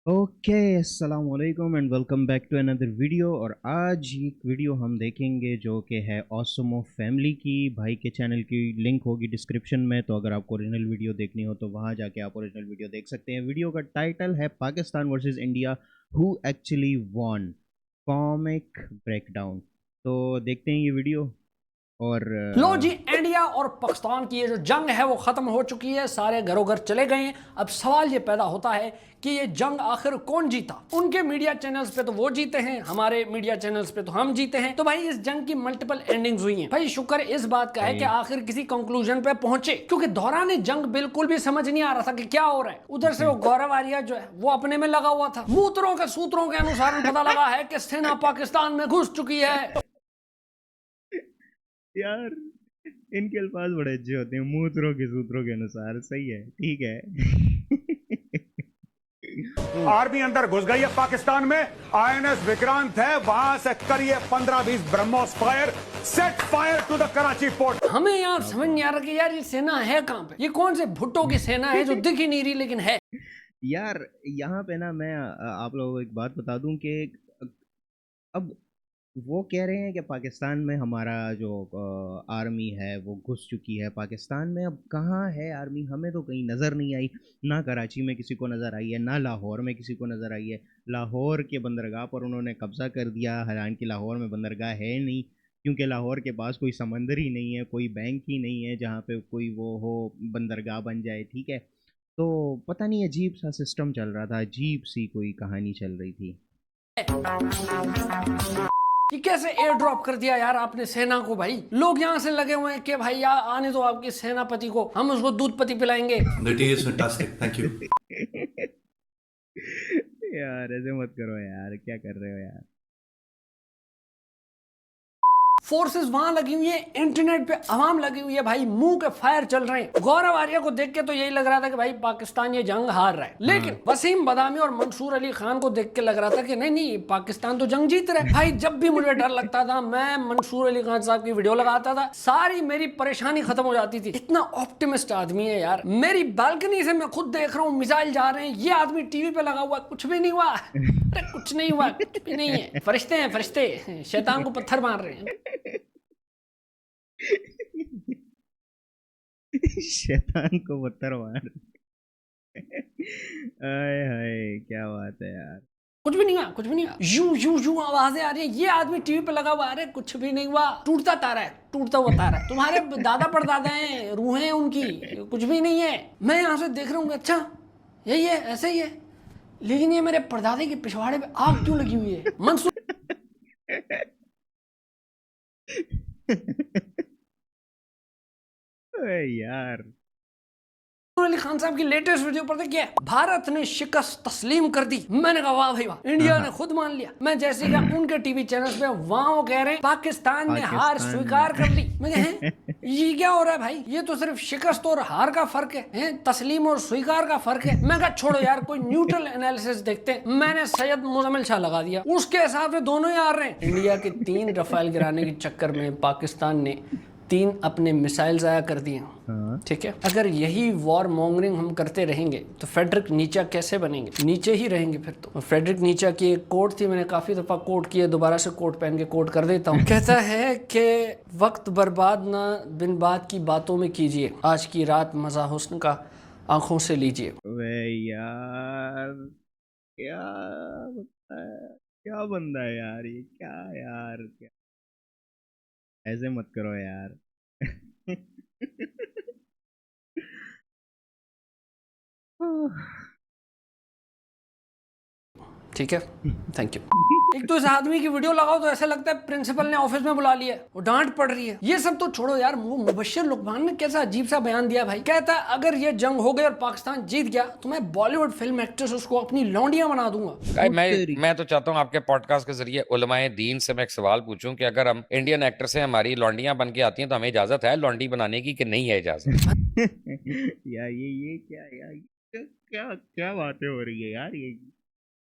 Okay, अस्सलाम वालेकुम and welcome back to another video. और आज एक वीडियो हम देखेंगे जो कि है ऑसमो फैमिली की। भाई के चैनल की लिंक होगी डिस्क्रिप्शन में, तो अगर आपको ओरिजिनल वीडियो देखनी हो तो वहाँ जाके आप ओरिजिनल वीडियो देख सकते हैं। वीडियो का टाइटल है Pakistan versus India, who actually won, comic breakdown. तो देखते हैं ये वीडियो। और लो जी, इंडिया और पाकिस्तान की ये जो जंग है वो ख़त्म हो चुकी है। सारे घरों घर चले गए हैं। अब सवाल ये पैदा होता है कि ये जंग आखिर कौन जीता। उनके मीडिया चैनल्स पे तो वो जीते हैं, हमारे मीडिया चैनल्स पे तो हम जीते हैं। तो भाई इस जंग की मल्टीपल एंडिंग्स हुई हैं। भाई शुक्र इस बात का है कि आखिर किसी कंक्लूजन पे पहुंचे, क्योंकि दौरान जंग बिल्कुल भी समझ नहीं आ रहा था कि क्या हो रहा है। उधर से वो गौरव आर्या जो है वो अपने में लगा हुआ था। मूत्रों के सूत्रों के अनुसार पता लगा है कि सेना पाकिस्तान में घुस चुकी है। यार, इनके अल्फाज बड़े अच्छे होते हैं, मूत्रों के सूत्रों के अनुसार। सही है, ठीक है। आर्मी अंदर घुस गई है पाकिस्तान में। आईएनएस विक्रांत है, वहां से करिए 15-20 BrahMos fire, set fire to the Karachi port. हमें यार समझ नहीं आ रहा कि यार ये सेना है कहां पे। ये कौन से भुट्टो की सेना है जो दिख ही नहीं रही लेकिन है। यार, यहाँ पे ना मैं आप लोगों को एक बात बता दूं कि अब वो कह रहे हैं कि पाकिस्तान में हमारा जो आर्मी है वो घुस चुकी है पाकिस्तान में। अब कहाँ है आर्मी, हमें तो कहीं नज़र नहीं आई। ना कराची में किसी को नज़र आई है, ना लाहौर में किसी को नज़र आई है। लाहौर के बंदरगाह पर उन्होंने कब्ज़ा कर दिया, हालांकि लाहौर में बंदरगाह है नहीं, क्योंकि लाहौर के पास कोई समंदर ही नहीं है, कोई बैंक ही नहीं है जहाँ पे कोई वो हो बंदरगाह बन जाए। ठीक है, तो पता नहीं, अजीब सा सिस्टम चल रहा था, अजीब सी कोई कहानी चल रही थी। ये कैसे एयर ड्रॉप कर दिया यार आपने सेना को। भाई लोग यहाँ से लगे हुए हैं कि भाई यार आने दो आपके सेनापति को, हम उसको दूध पति पिलाएंगे। The tea is fantastic. Thank you. यार ऐसे मत करो यार, क्या कर रहे हो यार। फोर्सेस वहां लगी हुई है, इंटरनेट पे आवाम लगी हुई है। भाई मुंह के फायर चल रहे हैं। गौरव आर्या को देख के तो यही लग रहा था कि भाई पाकिस्तान ये जंग हार रहा है, लेकिन वसीम बदामी और मंसूर अली खान को देख के लग रहा था कि नहीं नहीं पाकिस्तान तो जंग जीत रहा है। भाई जब भी मुझे डर लगता था मैं मंसूर अली खान साहब की वीडियो लगाता था, सारी मेरी परेशानी खत्म हो जाती थी। इतना ऑप्टिमिस्ट आदमी है यार। मेरी बालकनी से मैं खुद देख रहा हूँ मिसाइल जा रहे हैं, ये आदमी टीवी पे लगा हुआ, कुछ भी नहीं हुआ। अरे कुछ नहीं हुआ, कुछ भी नहीं है। फरिश्ते हैं फरिश्ते, शैतान को पत्थर मार रहे हैं। शैतान को पत्थर मार। आय हाय, क्या बात है यार। कुछ भी नहीं हुआ, कुछ भी नहीं हुआ। यू यू यू आवाजें आ रही है, ये आदमी टीवी पे लगा हुआ है। अरे कुछ भी नहीं हुआ, टूटता तारा है, टूटता हुआ तारा है। तुम्हारे दादा परदादा हैं, रूहें हैं उनकी, कुछ भी नहीं है। मैं यहाँ से देख रहा हूँ, अच्छा यही है, ऐसे ही है, लेकिन ये मेरे परदादे के पिछवाड़े पे आग क्यों लगी हुई है। मंसूर अरे यार, अली खान साहब की लेटेस्ट वीडियो पर देखिए, भारत ने शिकस्त तस्लीम कर दी। मैंने कहा वाह भाई वाह, इंडिया ने खुद मान लिया। मैं जैसे गया उनके टीवी चैनल्स पे, वहां वो कह रहे हैं पाकिस्तान ने हार पाकिस्तान स्वीकार कर ली। मैं कहा ये क्या हो रहा है भाई, ये तो सिर्फ शिकस्त और हार का फर्क है, तस्लीम और स्वीकार का फर्क है। मैं कहा छोड़ो यार, कोई न्यूट्रल एनालिसिस देखते हैं। मैंने सैयद मुजम्मिल शाह लगा दिया, उसके हिसाब से दोनों ही हार रहे हैं। इंडिया के 3 रफाल गिराने के चक्कर में पाकिस्तान ने 3 अपने मिसाइल ज़ाया कर दिए। हाँ। ठीक है, अगर यही वॉर मॉन्गरिंग हम करते रहेंगे तो फेडरिक नीचा कैसे बनेंगे, नीचे ही रहेंगे फिर तो। फेडरिक नीचा की एक कोट थी, मैंने काफ़ी दफ़ा कोट की है, दोबारा से कोट पहन के कोट कर देता हूँ। कहता है कि वक्त बर्बाद ना बिन बात की बातों में कीजिए, आज की रात मज़ा हुस्न का आंखों से लीजिए। वे यार, क्या बंदा है, क्या बंदा है यार ये, क्या यार, क्या। ऐसे मत करो यार। ठीक है, थैंक यू। एक तो इस आदमी की वीडियो लगाओ तो ऐसा लगता है प्रिंसिपल ने ऑफिस में बुला लिया, वो डांट पड़ रही है। ये सब तो छोड़ो यार, वो मुबश्शिर लुकमान ने कैसा अजीब सा बयान दिया भाई। कहता है अगर ये जंग हो गई और पाकिस्तान जीत गया तो मैं बॉलीवुड फिल्म एक्ट्रेस उसको अपनी लौंडियां बना दूंगा। मैं तो चाहता हूँ आपके पॉडकास्ट के जरिए उलमाए दीन से मैं एक सवाल पूछूं कि अगर हम इंडियन एक्टर से हमारी लौंडियां बन के आती हैं तो हमें इजाजत है लौंडी बनाने की कि नहीं है इजाजत। यार ये क्या यार, क्या क्या क्या बातें हो रही है यार, ये क्या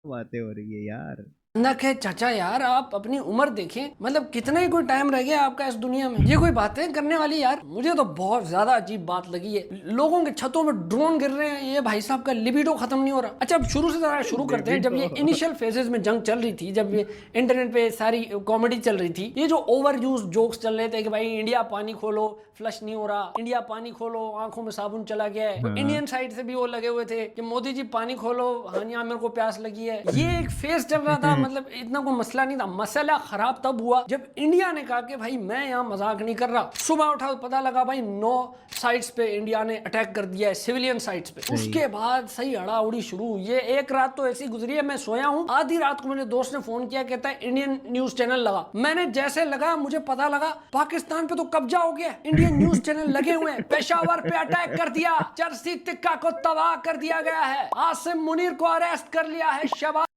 बातें हो रही है यार। नक है चाचा यार, आप अपनी उम्र देखें, मतलब कितना ही कोई टाइम रह गया आपका इस दुनिया में, ये कोई बातें करने वाली यार। मुझे तो बहुत ज्यादा अजीब बात लगी है, लोगों के छतों में ड्रोन गिर रहे हैं, ये भाई साहब का लिबिडो खत्म नहीं हो रहा। अच्छा अब शुरू से जरा शुरू करते हैं। जब ये इनिशियल फेजेस में जंग चल रही थी, जब ये इंटरनेट पे सारी कॉमेडी चल रही थी, ये जो ओवर यूज जोक्स चल रहे थे कि भाई इंडिया पानी खोलो फ्लश नहीं हो रहा, इंडिया पानी खोलो आंखों में साबुन चला गया है, तो इंडियन साइड से भी वो लगे हुए थे कि मोदी जी पानी खोलो, हानिया मेरे को प्यास लगी है। ये एक फेज चल रहा था, मतलब इतना कोई मसला नहीं था। मसला खराब तब हुआ जब इंडिया ने कहा कि भाई मैं यहाँ मजाक नहीं कर रहा। सुबह उठा तो पता लगा भाई 9 साइट्स पे इंडिया ने अटैक कर दिया है, सिविलियन साइट्स पे। उसके बाद सही अड़ाउड़ी शुरू हुई है। एक रात तो ऐसी गुजरी है, मैं सोया हूँ, आधी रात को मेरे दोस्त ने फोन किया, कहता है इंडियन न्यूज चैनल लगा। मैंने जैसे लगा मुझे पता लगा पाकिस्तान पे तो कब्जा हो गया, इंडियन न्यूज चैनल लगे हुए हैं, पेशावर पे अटैक कर दिया, चरसी तिक्का को तबाह कर दिया गया है, आसिम मुनीर को अरेस्ट कर लिया है, शबाज।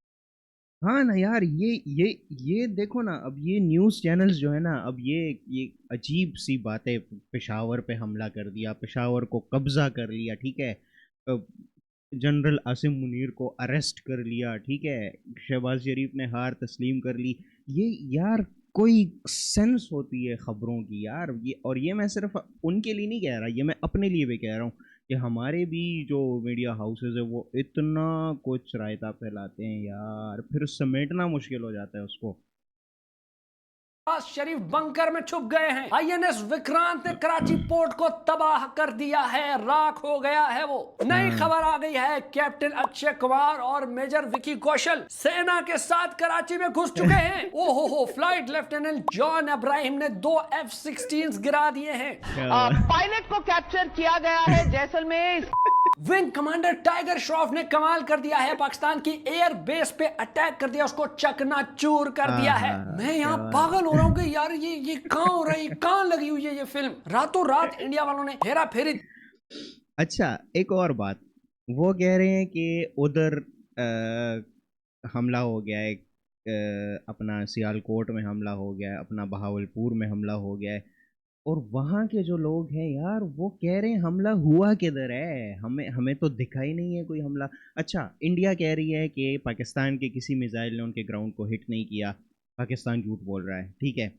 हाँ ना यार, ये देखो ना, अब ये न्यूज़ चैनल्स जो है ना, अब ये अजीब सी बातें, पेशावर पे हमला कर दिया, पेशावर को कब्जा कर लिया, ठीक है, जनरल आसिम मुनीर को अरेस्ट कर लिया, ठीक है, शहबाज शरीफ ने हार तस्लीम कर ली। ये यार कोई सेंस होती है खबरों की यार? ये मैं सिर्फ उनके लिए नहीं कह रहा, ये मैं अपने लिए भी कह रहा हूँ कि हमारे भी जो मीडिया हाउसेज है वो इतना कुछ रायता फैलाते हैं यार, फिर समेटना मुश्किल हो जाता है उसको। शरीफ बंकर में छुप गए हैं। आईएनएस विक्रांत ने कराची पोर्ट को तबाह कर दिया है, राख हो गया है वो। नई खबर आ गई है, कैप्टन अक्षय कुमार और मेजर विकी कौशल सेना के साथ कराची में घुस चुके हैं। ओहो हो, फ्लाइट लेफ्टिनेंट जॉन इब्राहिम ने 2 F-16 गिरा दिए हैं। पायलट को कैप्चर किया गया है Jaisalmer. Wing commander tiger Shroff ने कमाल कर दिया है, पाकिस्तान की एयर बेस पे अटैक कर दिया, उसको चकनाचूर कर दिया है। मैं यहाँ पागल हो रहा हूँ कि यार ये कहाँ हो रहा है, कहाँ लगी हुई है ये फिल्म? रातों रात इंडिया वालों ने हेरा फेरी। अच्छा एक और बात, वो कह रहे हैं कि उधर हमला हो गया है, अपना सियालकोट में हमला हो गया है, अपना बहावलपुर में हमला हो गया है, और वहाँ के जो लोग हैं यार वो कह रहे हैं हमला हुआ किधर है, हमें तो दिखाई नहीं है कोई हमला। अच्छा इंडिया कह रही है कि पाकिस्तान के किसी मिसाइल ने उनके ग्राउंड को हिट नहीं किया, पाकिस्तान झूठ बोल रहा है, ठीक है।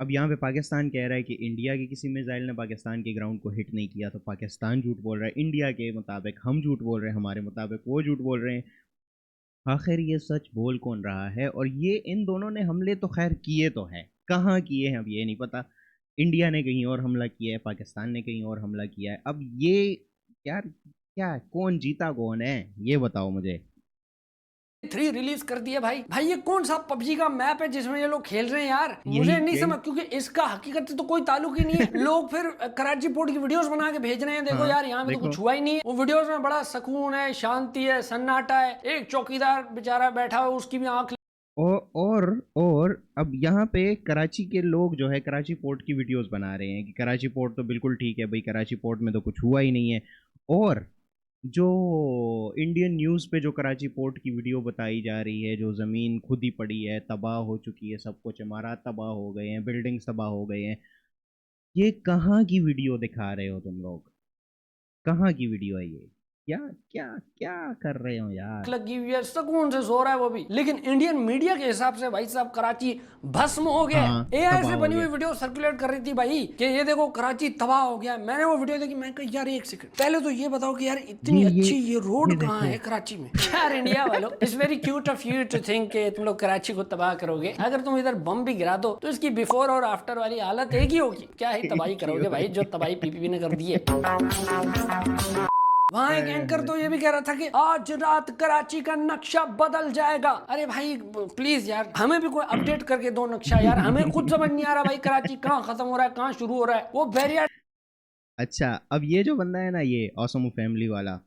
अब यहाँ पे पाकिस्तान कह रहा है कि इंडिया के किसी मिसाइल ने पाकिस्तान के ग्राउंड को हिट नहीं किया, तो पाकिस्तान झूठ बोल रहा है, इंडिया के मुताबिक हम झूठ बोल रहे हैं, हमारे मुताबिक वो झूठ बोल रहे हैं। आखिर ये सच बोल कौन रहा है? और ये इन दोनों ने हमले तो खैर किए तो हैं, कहाँ किए हैं अब ये नहीं पता। इंडिया ने कहीं और हमला किया है, पाकिस्तान ने कहीं और हमला किया है। अब ये यार क्या, कौन जीता कौन है, ये बताओ मुझे। 3 रिलीज कर दिया भाई ये कौन सा पबजी का मैप है जिसमें ये लोग खेल रहे हैं यार? मुझे नहीं समझ, क्योंकि इसका हकीकत से तो कोई ताल्लुक ही नहीं है। लोग फिर कराची पोर्ट की वीडियोस बना के भेज रहे हैं, देखो यार यहाँ में तो कुछ हुआ ही नहीं है। वो वीडियोस में बड़ा सुकून है, शांति है, सन्नाटा है, एक चौकीदार बेचारा बैठा हुआ, उसकी भी आंख। और अब यहाँ पे कराची के लोग जो है कराची पोर्ट की वीडियोस बना रहे हैं कि कराची पोर्ट तो बिल्कुल ठीक है भाई, कराची पोर्ट में तो कुछ हुआ ही नहीं है। और जो इंडियन न्यूज़ पे जो कराची पोर्ट की वीडियो बताई जा रही है, जो ज़मीन खुद ही पड़ी है, तबाह हो चुकी है, सब कुछ, इमारत तबाह हो गए हैं, बिल्डिंग्स तबाह हो गए हैं, ये कहाँ की वीडियो दिखा रहे हो तुम लोग? कहाँ की वीडियो है ये? क्या क्या क्या कर रहे हो यार? लगी हुई है, सुकून से सो रहा है वो भी, लेकिन इंडियन मीडिया के हिसाब से भाई साहब कराची भस्म हो गया। हाँ, एआई से बनी हुई वीडियो सर्कुलेट कर रही थी भाई कि ये देखो कराची तबाह हो गया। मैंने वो वीडियो देखी, मैं कहा यार एक सेकंड, पहले तो ये बताओ कि यार इतनी अच्छी ये रोड कहाँ है कराची में? यार इंडिया वालों, it's very cute of you to think कि तुम लोग कराची को तबाह करोगे। अगर तुम इधर बम भी गिरा दो तो इसकी बिफोर और आफ्टर वाली हालत एक ही होगी। क्या ही तबाही करोगे भाई, जो तबाही पीपीपी ने कर दी है। वहाँ एक एंकर तो ये भी कह रहा था कि आज रात कराची का नक्शा बदल जाएगा। अरे भाई प्लीज यार, हमें भी कोई अपडेट करके दो नक्शा यार, हमें खुद समझ नहीं आ रहा भाई कराची कहाँ खत्म हो रहा है, कहाँ शुरू हो रहा है वो बैरियर। अच्छा अब ये जो बंदा है ना, ये ऑसम फैमिली वाला,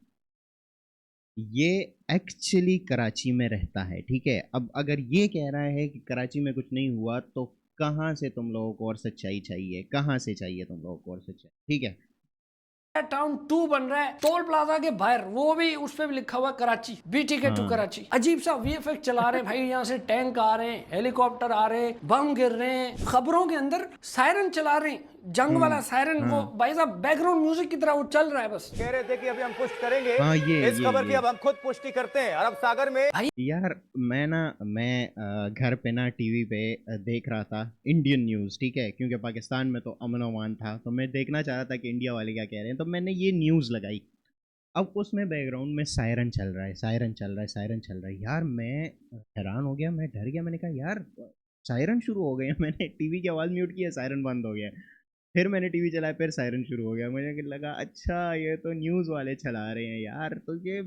ये एक्चुअली कराची में रहता है, ठीक है। अब अगर ये कह रहा है कि कराची में कुछ नहीं हुआ, तो कहाँ से तुम लोगों को और सच्चाई चाहिए? कहाँ से चाहिए तुम लोगों को और सच्चाई? ठीक है, टाउन 2 बन रहा है टोल प्लाजा के बाहर, वो भी उस पे भी लिखा हुआ कराची, BTK टू कराची। अजीब सा VFX चला रहे हैं भाई, यहाँ से टैंक आ रहे हैं, हेलीकॉप्टर आ रहे हैं, बम गिर रहे हैं, खबरों के अंदर सायरन चला रहे हैं। जंग वाला सायरन, वो भाई साहब बैकग्राउंड म्यूजिक की तरह वो चल रहा है बस। कह रहे थे कि अभी हम पुष्ट करेंगे हाँ, इस खबर की, अब हम खुद पुष्टि करते हैं। अरब सागर में यार मैं घर पे ना टीवी पे देख रहा था इंडियन न्यूज़, ठीक है, क्योंकि पाकिस्तान में तो अमन अमान था, तो मैं देखना चाह रहा था कि इंडिया वाले क्या कह रहे हैं, तो मैंने ये न्यूज़ लगाई। अब उसमें बैकग्राउंड में सायरन चल रहा है, सायरन चल रहा है, सायरन चल रहा है। यार मैं हैरान हो गया, मैं डर गया, मैंने कहा यार सायरन शुरू हो गए हैं। मैंने टीवी की आवाज़ म्यूट किया, सायरन बंद हो गया। फिर मैंने टीवी चलाया, फिर सायरन शुरू हो गया। मुझे लगा अच्छा ये तो न्यूज़ वाले चला रहे हैं यार, तो ये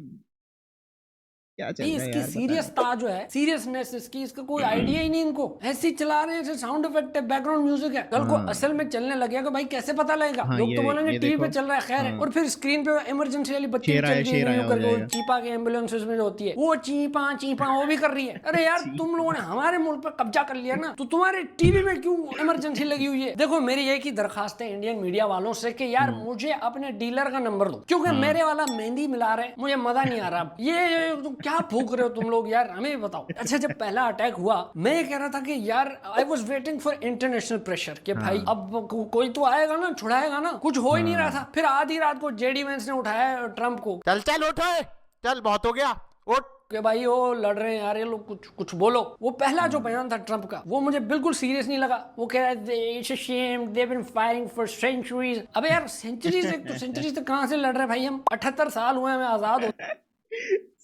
क्या चल रहा है इसकी यार, पता नहीं। सीरियसता जो है, सीरियसनेस इसकी, इसका कोई आइडिया ही नहीं इनको। ऐसे ही चला रहे हैं, ऐसे साउंड इफेक्ट है, बैकग्राउंड म्यूजिक है। कल को असल में चलने लगेगा भाई कैसे पता लगेगा? हाँ, लोग तो ये बोलेंगे टीवी पे देखो। चल रहा है, खैर है। हाँ। और फिर स्क्रीन पे इमरजेंसी वाली बत्ती शेर चल आया, रही शेर है, आया हो करके वो जाएगा। चीपा के एम्बुलेंसेज में जो होती है वो चीपा चीपा वो भी कर रही है। अरे यार तुम लोगों ने हमारे मुल्क पे कब्जा कर लिया ना, तो तुम्हारे टीवी में क्यों इमरजेंसी लगी हुई है? देखो मेरी एक ही दरखास्त है इंडियन मीडिया वालों से कि यार मुझे अपने डीलर का नंबर दो, क्योंकि मेरे वाला मेहंदी मिला रहे, मुझे मजा नहीं आ रहा। ये तो क्या फूक रहे हो तुम लोग यार, हमें बताओ। अच्छा जब पहला अटैक हुआ, मैं ये कह रहा था कि यार I was waiting for international pressure कि भाई अब कोई तो आएगा ना, छुड़ाएगा ना। कुछ हो ही नहीं रहा था। फिर आधी रात को जेडी वेंस ने उठाया ट्रंप को, चल चल उठ, चल बहुत हो गया, उठ। कि भाई वो लड़ रहे हैं यार ये लोग, कुछ कुछ बोलो। वो पहला जो बयान था ट्रंप का, वो मुझे बिल्कुल सीरियस नहीं लगा। वो कह रहा है it's a shame they been fighting for centuries. अबे यार सेंचुरीज, तो सेंचुरीज तो कहां से लड़ रहे हैं भाई हम? 78 साल हुए हमें आजाद हो।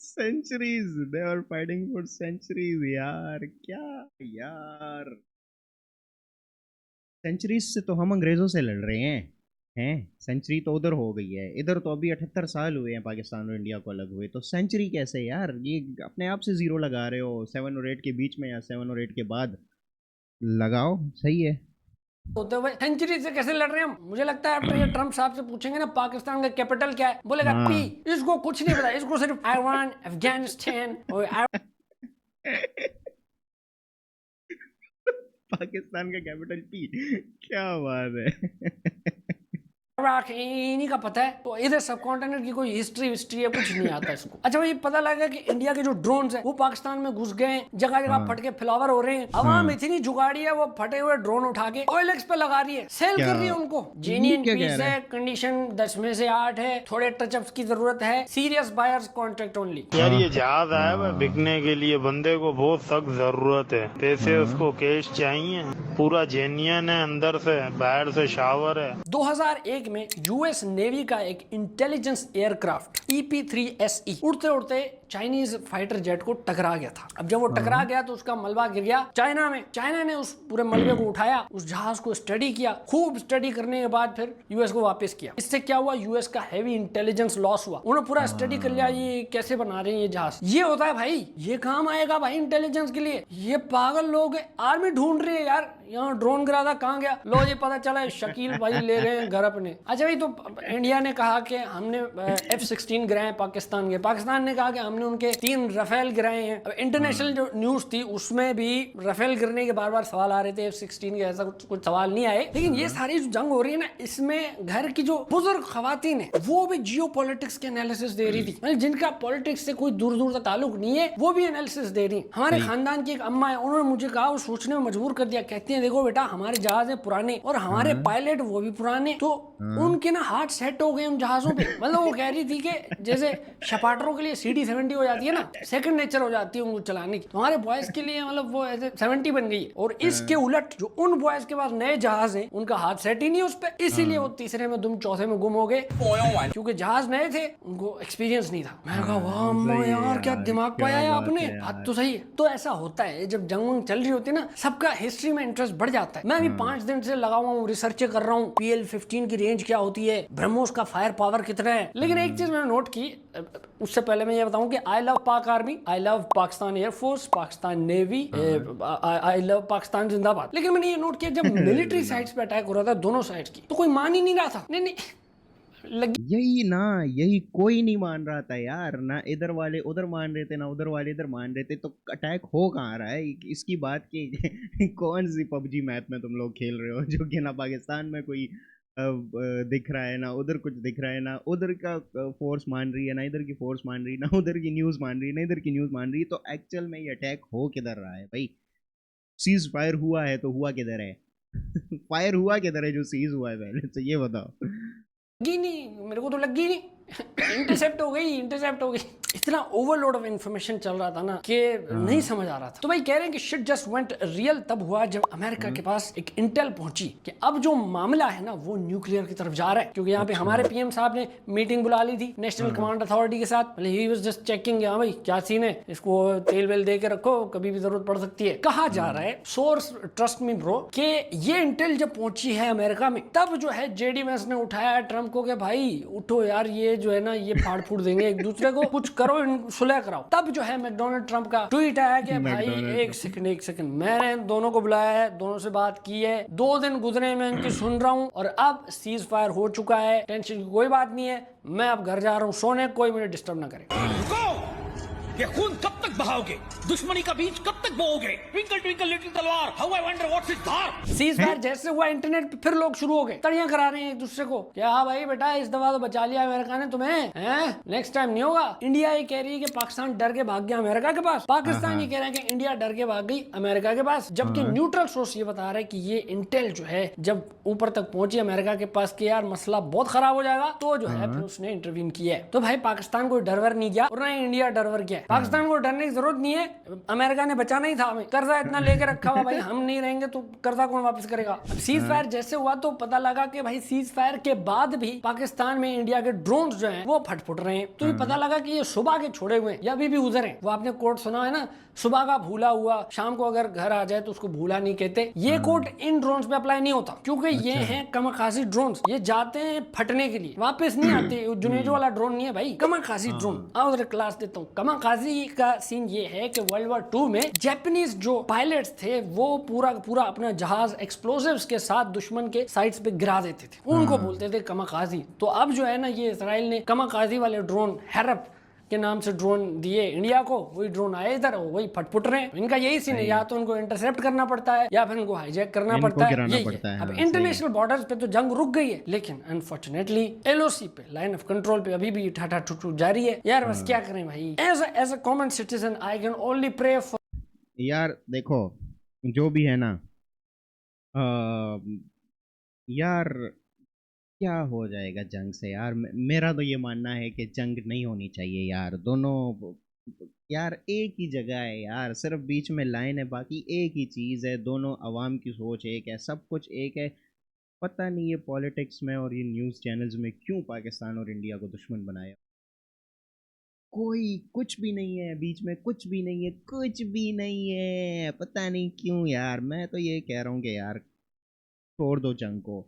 Centuries, they are fighting for centuries. यार क्या यार, सेंचुरीज से तो हम अंग्रेजों से लड़ रहे हैं। सेंचुरी तो उधर हो गई है, इधर तो अभी 78 साल हुए हैं पाकिस्तान और इंडिया को अलग हुए, तो सेंचुरी कैसे यार? ये अपने आप से जीरो लगा रहे हो, 7 और 8 के बीच में या 7 और 8 के बाद लगाओ, सही है। होते हुए सेंचुरी से कैसे लड़ रहे हैं हम? मुझे लगता है आफ्टर ये ट्रंप साहब से पूछेंगे ना पाकिस्तान का कैपिटल क्या है, बोलेगा पी। इसको कुछ नहीं पता, इसको सिर्फ आयरन, अफगानिस्तान और पाकिस्तान का कैपिटल पी, क्या बात है। इराक इन्हीं का पता है। तो इधर सब कॉन्टिनेंट की कोई हिस्ट्री विस्ट्री है, कुछ नहीं आता इसको। अच्छा भाई पता लगा कि इंडिया के जो ड्रोन्स हैं वो पाकिस्तान में घुस गए हैं, जगह जगह फट के फ्लावर हो रहे हैं। अवाम इतनी जुगाड़ी है, वो फटे हुए ड्रोन उठा के OLX पे लगा रही है, सेल कर रही है उनको। जेन्युइन क्या कह पीस रहे है, कंडीशन 10 में से 8 है, थोड़े टचअप्स की जरूरत है, सीरियस बायर्स कॉन्ट्रैक्ट ओनली। यार ये जहाज आया हुआ है बिकने के लिए, बंदे को बहुत सख्त जरूरत है पैसे, उसको कैश चाहिए, पूरा जेन्युइन है, अंदर से बाहर से शावर है। 2001 में यूएस नेवी का एक इंटेलिजेंस एयरक्राफ्ट EP-3SE उड़ते उड़ते चाइनीज फाइटर जेट को टकरा गया था। अब जब वो टकरा गया तो उसका मलबा गिर गया चाइना में। चाइना ने उस पूरे मलबे को उठाया, उस जहाज को स्टडी किया, खूब स्टडी करने के बाद फिर यूएस को वापस किया। इससे क्या हुआ? यूएस का हैवी इंटेलिजेंस लॉस हुआ। उन्होंने पूरा स्टडी कर लिया ये कैसे बना रहे हैं ये जहाज। ये होता है भाई, ये काम आएगा भाई इंटेलिजेंस के लिए। ये पागल लोग आर्मी ढूंढ रही है यार, यहाँ ड्रोन गिरा था, कहाँ गया? लो ये पता चला शकील भाई ले गए घर अपने। अच्छा भाई तो इंडिया ने कहा कि हमने F-16 गिराए पाकिस्तान के, पाकिस्तान ने कहा कि हमने उनके 3 राफेल गिराए हैं। अब इंटरनेशनल जो न्यूज थी उसमें भी राफेल गिरने के बार बार सवाल आ रहे थे, F-16 के ऐसा कुछ सवाल नहीं आए। लेकिन ये सारी जो जंग हो रही है ना, इसमें घर की जो बुजुर्ग खवातीन है वो भी जियो पॉलिटिक्स के एनालिसिस दे रही थी, मतलब जिनका पॉलिटिक्स से कोई दूर दूर तक ताल्लुक नहीं है, वो भी एनालिसिस दे रही। हमारे खानदान की एक अम्मा है, उन्होंने मुझे कहा, वो सोचने में मजबूर कर दिया। कहती है देखो बेटा हमारे जहाज है पुराने और हमारे पायलट वो भी पुराने, तो उनके ना हार्ट सेट हो गए उन जहाजों पे। मतलब वो कह रही थी कि जैसे शपाटरों के लिए CD-70 हो जाती है ना, सेकंड नेचर हो जाती है उनको चलाने की, हमारे बॉयज के लिए मतलब वो ऐसे 70 बन गई है। और इसके उलट जो उन बॉयज के पास नए जहाज हैं उनका हाथ सेट ही नहीं उस पे, इसीलिए वो तीसरे में दुम चौथे में गुम हो गए, क्योंकि जहाज नए थे, उनको एक्सपीरियंस नहीं था। मैं कहा वाह अम्मा यार क्या दिमाग पाया है आपने, बात तो सही है। तो ऐसा होता है जब जंग वंग चल रही होती है ना, सबका हिस्ट्री में इंटरेस्ट बढ़ जाता है। मैं अभी 5 दिन से लगा हुआ हूँ, रिसर्च कर रहा हूँ PL-15 की रेंज क्या होती है, ब्रह्मोस का फायर पावर कितना है। लेकिन एक चीज मैंने नोट की, उससे पहले मैं ये बताऊं कि आई लव पाक army, I love Pakistan air force, Pakistan navy, I love Pakistan जिंदाबाद। लेकिन मैंने ये नोट किया जब मिलिट्री साइट्स पे अटैक हो रहा था दोनों साइड्स की, तो कोई मान ही नहीं रहा था। नहीं यही कोई नहीं मान रहा था यार, ना इधर वाले उधर मान रहे थे, ना उधर वाले इधर मान रहे थे, तो अटैक हो कहाँ रहा है इसकी बात की। कौन सी PUBG मैप में तुम लोग खेल रहे हो जो कि ना पाकिस्तान में कोई दिख रहा है, ना उधर कुछ दिख रहा है, ना उधर का फोर्स मान रही है, ना इधर की फोर्स मान रही है, ना उधर की न्यूज़ मान रही है, ना इधर की न्यूज़ मान रही है। तो एक्चुअल में ये अटैक हो किधर रहा है भाई? सीज फायर हुआ है तो हुआ किधर है? फायर हुआ किधर है जो सीज हुआ है पहले तो ये बताओ। लगी नहीं, मेरे को तो लगी नहीं। इंटरसेप्ट हो गई, इंटरसेप्ट हो गई। इतना ओवरलोड ऑफ इंफॉर्मेशन चल रहा था ना कि नहीं समझ आ रहा था। तो भाई कह रहे हैं कि शिट जस्ट वेंट रियल तब हुआ जब अमेरिका के पास एक इंटेल पहुंची कि अब जो मामला है ना वो न्यूक्लियर की तरफ जा रहा है। क्योंकि यहाँ पे हमारे पीएम साहब ने मीटिंग बुला ली थी नेशनल कमांड अथॉरिटी के साथ। ही वाज जस्ट चेकिंग, हाँ भाई क्या सीन है, इसको तेल वेल दे के रखो, कभी भी जरूरत पड़ सकती है। कहा जा रहा है, सोर्स ट्रस्ट मी ब्रो, कि ये इंटेल जब पहुंची है अमेरिका में तब जो है जेडी वेंस ने उठाया ट्रम्प को कि भाई उठो यार, ये जो है ना ये फाड़ फूड़ देंगे एक दूसरे को, कुछ करो, सुलह कराओ। तब जो है मैकडोनाल्ड ट्रम्प का ट्वीट आया कि भाई एक सेकंड, मैंने दोनों को बुलाया है, दोनों से बात की है, 2 दिन गुजरे मैं इनकी सुन रहा हूँ और अब सीज फायर हो चुका है, टेंशन की कोई बात नहीं है, मैं अब घर जा रहा हूँ सोने, कोई मुझे डिस्टर्ब ना करे। ये खून कब तक बहाओगे, दुश्मनी का बीज कब तक बोओगे, ट्विंकल ट्विंकल लिटिल तलवार, how I wonder what's it's Dhar. Cease fire जैसे हुआ इंटरनेट पे फिर लोग शुरू हो गए, तड़ियां करा रहे हैं एक दूसरे को, क्या हाँ भाई बेटा इस दफा तो बचा लिया अमेरिका ने तुम्हें, हैं नेक्स्ट टाइम नहीं होगा। इंडिया ये कह रही है कि पाकिस्तान डर के भाग गया अमेरिका के पास, पाकिस्तान ये कह रहा है कि इंडिया डर के भाग गई अमेरिका के पास, जबकि न्यूट्रल सोर्स ये बता रहा है कि ये इंटेल जो है जब ऊपर तक पहुंची अमेरिका के पास कि यार मसला बहुत खराब हो जाएगा, तो जो है फिर उसने इंटरवीन किया है। तो भाई पाकिस्तान को डरवर नहीं गया और ना इंडिया डरवर गया। पाकिस्तान को डरने की जरूरत नहीं है, अमेरिका ने बचाना ही था हमें, कर्जा इतना लेके रखा हुआ भाई, हम नहीं रहेंगे तो कर्जा कौन वापस करेगा। सीज फायर जैसे हुआ तो पता लगा कि भाई सीज फायर के बाद भी पाकिस्तान में इंडिया के ड्रोन्स जो हैं वो फटफुट रहे हैं। तो ये पता लगा कि ये सुबह के छोड़े हुए हैं या अभी भी उधर हैं। वो आपने कोट सुना है ना, सुबह का भूला हुआ शाम को अगर घर आ जाए तो उसको भूला नहीं कहते। ये कोट इन ड्रोन्स पे अप्लाई नहीं होता क्योंकि ये हैं कमाकाजी ड्रोन्स, ये जाते हैं फटने के लिए, वापस नहीं आते। जुनेजो वाला ड्रोन नहीं है भाई, कमाकाजी ड्रोन। आओ उधर क्लास देता हूँ। कमाकाजी का सीन ये है कि वर्ल्ड वॉर 2 में जापानीज जो पायलट्स थे वो पूरा अपना जहाज एक्सप्लोसिव्स के साथ दुश्मन के साइट्स पे गिरा देते थे, उनको बोलते थे कमाकाजी। तो अब जो है ना ये इजराइल ने कमाकाजी वाले ड्रोन हैरप के नाम से ड्रोन दिए इंडिया को, वही ड्रोन आए इधर, वही फटफुट रहे हैं। इनका यही सीन है, या तो इनको इंटरसेप्ट करना पड़ता है या फिर इनको हाईजैक करना पड़ता है। अब इंटरनेशनल बॉर्डर्स पे तो जंग रुक गई है, लेकिन अनफॉर्चुनेटली एलओसी पे, लाइन ऑफ कंट्रोल पे अभी भी ठाठा ठुठू जारी है। यार बस क्या करें भाई, as a common citizen I can only pray for. यार देखो जो भी है ना, यार क्या हो जाएगा जंग से यार। मेरा तो ये मानना है कि जंग नहीं होनी चाहिए यार। दोनों यार एक ही जगह है यार, सिर्फ बीच में लाइन है, बाकी एक ही चीज़ है। दोनों अवाम की सोच एक है, सब कुछ एक है। पता नहीं ये पॉलिटिक्स में और ये न्यूज़ चैनल्स में क्यों पाकिस्तान और इंडिया को दुश्मन बनाया। कोई कुछ भी नहीं है बीच में, कुछ भी नहीं है, कुछ भी नहीं है। पता नहीं क्यों यार। मैं तो ये कह रहा हूँ कि यार छोड़ दो जंग को,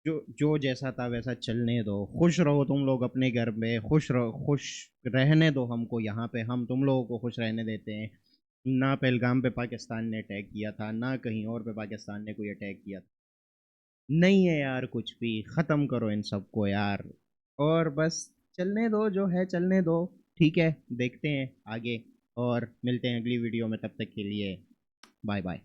जो जैसा था वैसा चलने दो। खुश रहो तुम लोग अपने घर में, खुश रहो, खुश रहने दो हमको यहाँ पे। हम तुम लोगों को खुश रहने देते हैं। ना पहलगाम पे पाकिस्तान ने अटैक किया था, ना कहीं और पे पाकिस्तान ने कोई अटैक किया था। नहीं है यार कुछ भी। ख़त्म करो इन सबको यार, और बस चलने दो, जो है चलने दो। ठीक है, देखते हैं आगे और मिलते हैं अगली वीडियो में। तब तक के लिए बाय बाय।